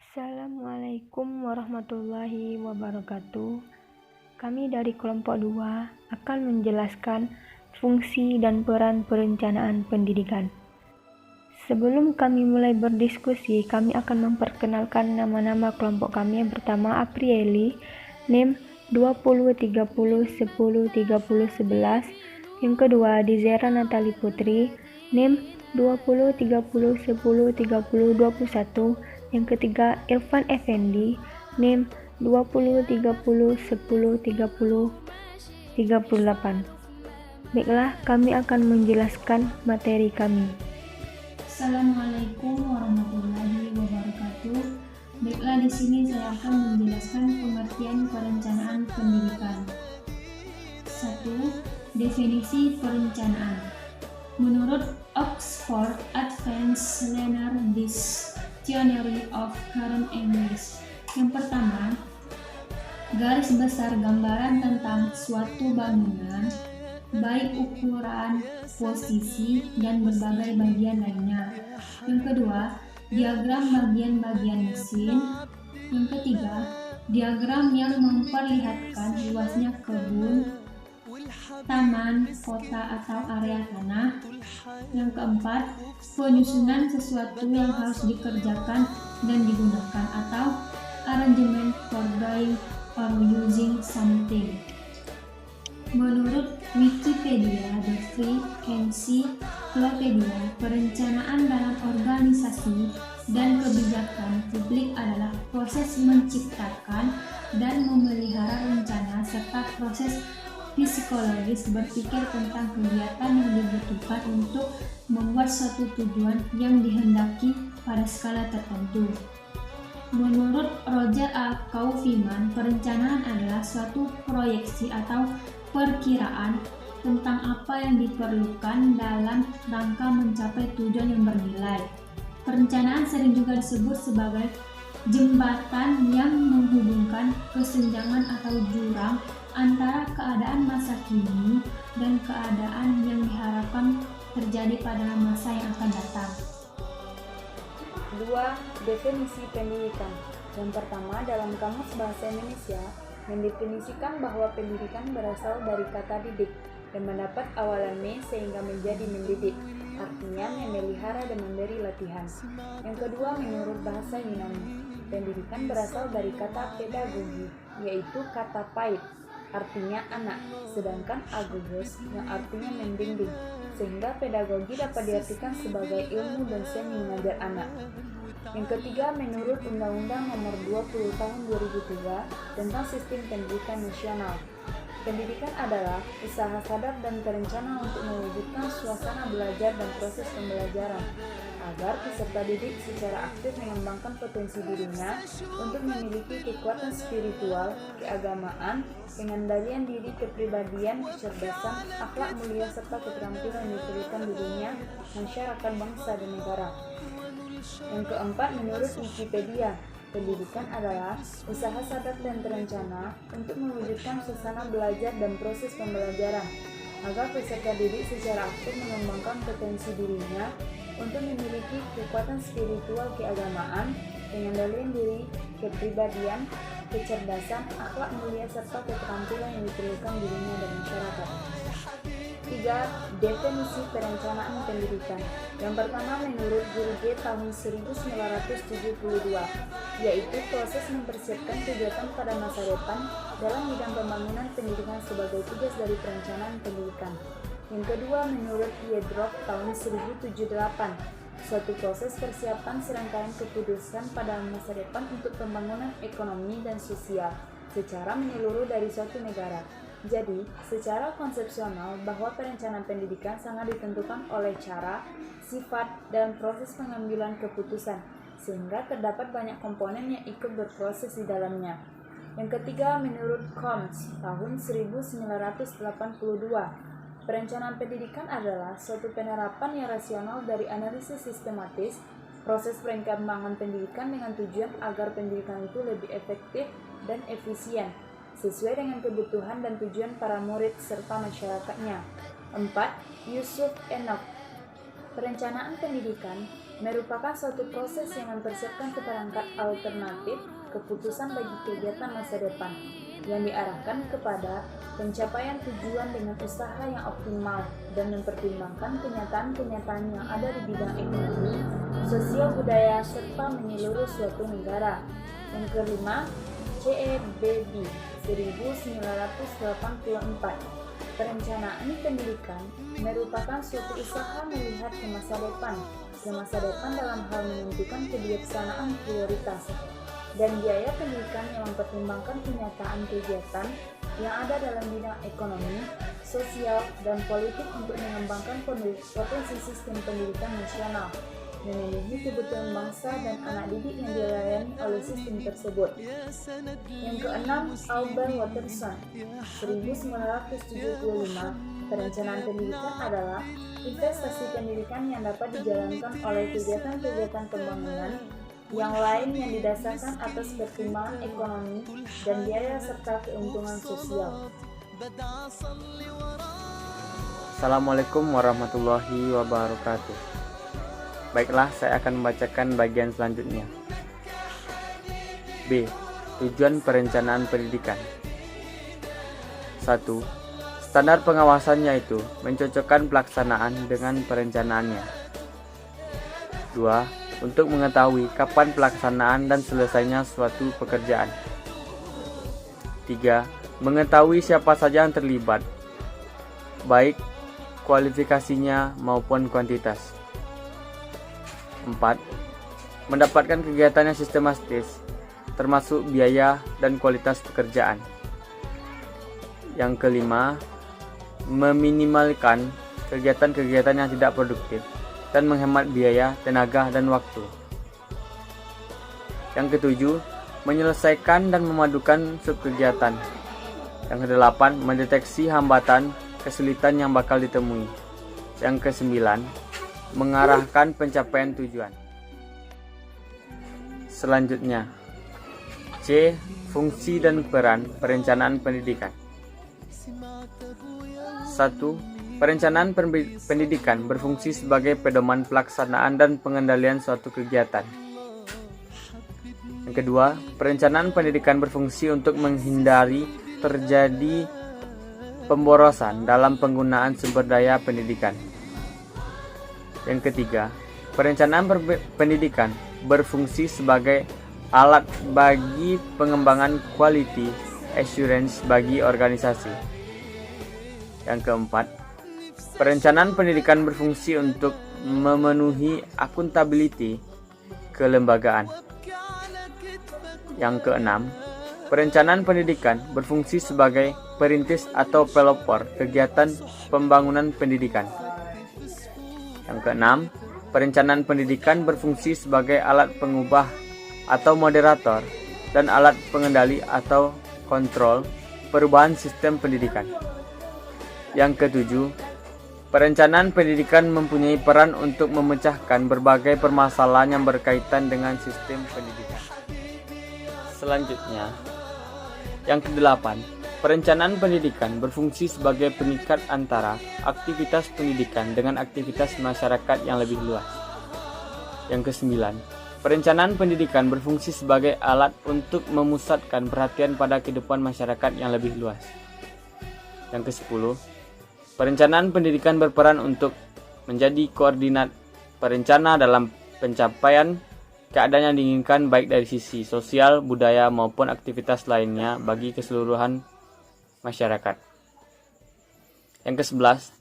Assalamualaikum warahmatullahi wabarakatuh. Kami dari kelompok 2 akan menjelaskan fungsi dan peran perencanaan pendidikan. Sebelum kami mulai berdiskusi, kami akan memperkenalkan nama-nama kelompok kami. Yang pertama, Aprieli, NIM 20 30 10 30 11. Yang kedua, Dizera Natali Putri, NIM 20 30 10 30 21. Yang ketiga, Irfan Effendi, NIM 20 30 10 30 38. Baiklah, kami akan menjelaskan materi kami. Assalamualaikum warahmatullahi wabarakatuh. Baiklah, di sini saya akan menjelaskan pengertian perencanaan pendidikan. 1. Definisi perencanaan. Menurut Oxford Advanced Learner Dictionary of Current English, yang pertama, garis besar gambaran tentang suatu bangunan, baik ukuran, posisi, dan berbagai bagian lainnya. Yang kedua, diagram bagian-bagian mesin. Yang ketiga, diagram yang memperlihatkan luasnya kebun, taman, kota, atau area tanah. Yang keempat, penyusunan sesuatu yang harus dikerjakan dan digunakan, atau arrangement for doing or using something. Menurut Wikipedia, The Free Encyclopedia, perencanaan dalam organisasi dan kebijakan publik adalah proses menciptakan dan memelihara rencana serta proses psikologis berpikir tentang kegiatan yang dibutuhkan untuk membuat suatu tujuan yang dihendaki pada skala tertentu. Menurut Roger A. Kaufman, perencanaan adalah suatu proyeksi atau perkiraan tentang apa yang diperlukan dalam rangka mencapai tujuan yang bernilai. Perencanaan sering juga disebut sebagai jembatan yang menghubungkan kesenjangan atau jurang antara keadaan masa kini dan keadaan yang diharapkan terjadi pada masa yang akan datang. 2. Definisi pendidikan. Yang pertama, dalam Kamus Bahasa Indonesia mendefinisikan bahwa pendidikan berasal dari kata didik dan mendapat awalan me sehingga menjadi mendidik, artinya memelihara dan memberi latihan. Yang kedua, menurut bahasa Yunani, pendidikan berasal dari kata pedagogi, yaitu kata pait, artinya anak, sedangkan agogos yang artinya membimbing, sehingga pedagogi dapat diartikan sebagai ilmu dan seni mengajar anak. Yang ketiga, menurut Undang-Undang Nomor 20 Tahun 2003 tentang Sistem Pendidikan Nasional, pendidikan adalah usaha sadar dan terencana untuk mewujudkan suasana belajar dan proses pembelajaran agar peserta didik secara aktif mengembangkan potensi dirinya untuk memiliki kekuatan spiritual, keagamaan, pengendalian diri, kepribadian, kecerdasan, akhlak mulia, serta keterampilan yang diperlukan dirinya, masyarakat, bangsa, dan negara. Yang keempat, menurut Wikipedia, pendidikan adalah usaha sadar dan terencana untuk mewujudkan suasana belajar dan proses pembelajaran agar peserta didik secara aktif mengembangkan potensi dirinya untuk memiliki kekuatan spiritual, keagamaan, pengendalian diri, kepribadian, kecerdasan, akhlak mulia, serta keterampilan yang diperlukan dirinya dan masyarakat. 3. Definisi perencanaan pendidikan. Yang pertama, menurut Guru G tahun 1972, yaitu proses mempersiapkan kegiatan pada masa depan dalam bidang pembangunan pendidikan sebagai tugas dari perencanaan pendidikan. Yang kedua, menurut Yedrock tahun 1078, suatu proses persiapan serangkaian keputusan pada masa depan untuk pembangunan ekonomi dan sosial secara menyeluruh dari suatu negara. Jadi, secara konsepsional bahwa perencanaan pendidikan sangat ditentukan oleh cara, sifat, dan proses pengambilan keputusan, sehingga terdapat banyak komponen yang ikut berproses di dalamnya. Yang ketiga, menurut Combs tahun 1982, perencanaan pendidikan adalah suatu penerapan yang rasional dari analisis sistematis proses perkembangan pendidikan dengan tujuan agar pendidikan itu lebih efektif dan efisien, sesuai dengan kebutuhan dan tujuan para murid serta masyarakatnya. 4. Yusuf Enoch, perencanaan pendidikan merupakan suatu proses yang mempersiapkan seperangkat alternatif keputusan bagi kegiatan masa depan yang diarahkan kepada pencapaian tujuan dengan usaha yang optimal dan mempertimbangkan kenyataan-kenyataan yang ada di bidang ekonomi, sosial budaya, serta menyeluruh suatu negara. Yang kelima, CEBB 1984. Perencanaan pendidikan merupakan suatu usaha melihat ke masa depan dalam hal menentukan kebijaksanaan prioritas dan biaya pendidikan yang mempertimbangkan kenyataan kegiatan yang ada dalam bidang ekonomi, sosial, dan politik untuk mengembangkan potensi sistem pendidikan nasional, memenuhi kebutuhan bangsa dan anak didik yang dilayani oleh sistem tersebut. Yang keenam, Albert Watterson 1975. Perencanaan pendidikan adalah investasi pendidikan yang dapat dijalankan oleh kegiatan-kegiatan pembangunan yang lain yang didasarkan atas pertimbangan ekonomi dan biaya serta keuntungan sosial. Assalamualaikum warahmatullahi wabarakatuh. Baiklah, saya akan membacakan bagian selanjutnya. B. Tujuan perencanaan pendidikan. 1. Standar pengawasan yaitu mencocokkan pelaksanaan dengan perencanaannya. 2. Untuk mengetahui kapan pelaksanaan dan selesainya suatu pekerjaan. 3. Mengetahui siapa saja yang terlibat, baik kualifikasinya maupun kuantitas. 4. Mendapatkan kegiatan yang sistematis, termasuk biaya dan kualitas pekerjaan. Yang kelima, meminimalkan kegiatan-kegiatan yang tidak produktif dan menghemat biaya, tenaga, dan waktu. Yang ketujuh, menyelesaikan dan memadukan subkegiatan. Yang kedelapan, mendeteksi hambatan, kesulitan yang bakal ditemui. Yang kesembilan, mengarahkan pencapaian tujuan. Selanjutnya, C. Fungsi dan peran perencanaan pendidikan. 1. Perencanaan pendidikan berfungsi sebagai pedoman pelaksanaan dan pengendalian suatu kegiatan. Yang kedua, perencanaan pendidikan berfungsi untuk menghindari terjadi pemborosan dalam penggunaan sumber daya pendidikan. Yang ketiga, perencanaan pendidikan berfungsi sebagai alat bagi pengembangan quality assurance bagi organisasi. Yang keempat, perencanaan pendidikan berfungsi untuk memenuhi akuntability kelembagaan. Yang keenam, perencanaan pendidikan berfungsi sebagai perintis atau pelopor kegiatan pembangunan pendidikan. Yang keenam, perencanaan pendidikan berfungsi sebagai alat pengubah atau moderator dan alat pengendali atau kontrol perubahan sistem pendidikan. Yang ketujuh, perencanaan pendidikan mempunyai peran untuk memecahkan berbagai permasalahan yang berkaitan dengan sistem pendidikan. Selanjutnya, yang kedelapan, perencanaan pendidikan berfungsi sebagai pengikat antara aktivitas pendidikan dengan aktivitas masyarakat yang lebih luas. Yang kesembilan, perencanaan pendidikan berfungsi sebagai alat untuk memusatkan perhatian pada kehidupan masyarakat yang lebih luas. Yang kesepuluh, perencanaan pendidikan berperan untuk menjadi koordinat perencana dalam pencapaian keadaan yang diinginkan baik dari sisi sosial, budaya maupun aktivitas lainnya bagi keseluruhan masyarakat. Yang ke-11,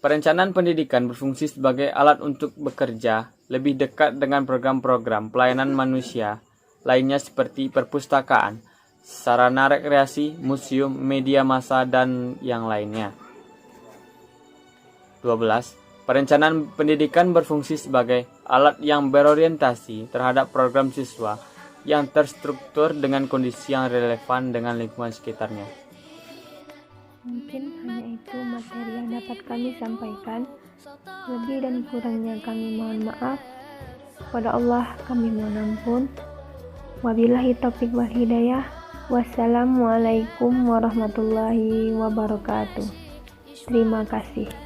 perencanaan pendidikan berfungsi sebagai alat untuk bekerja lebih dekat dengan program-program pelayanan manusia lainnya seperti perpustakaan, sarana rekreasi, museum, media massa, dan yang lainnya. 12. Perencanaan pendidikan berfungsi sebagai alat yang berorientasi terhadap program siswa yang terstruktur dengan kondisi yang relevan dengan lingkungan sekitarnya. Mungkin hanya itu materi yang dapat kami sampaikan. Lebih dan kurangnya kami mohon maaf. Kepada Allah kami mohon ampun. Wabillahi taufiq wal hidayah. Wassalamualaikum warahmatullahi wabarakatuh. Terima kasih.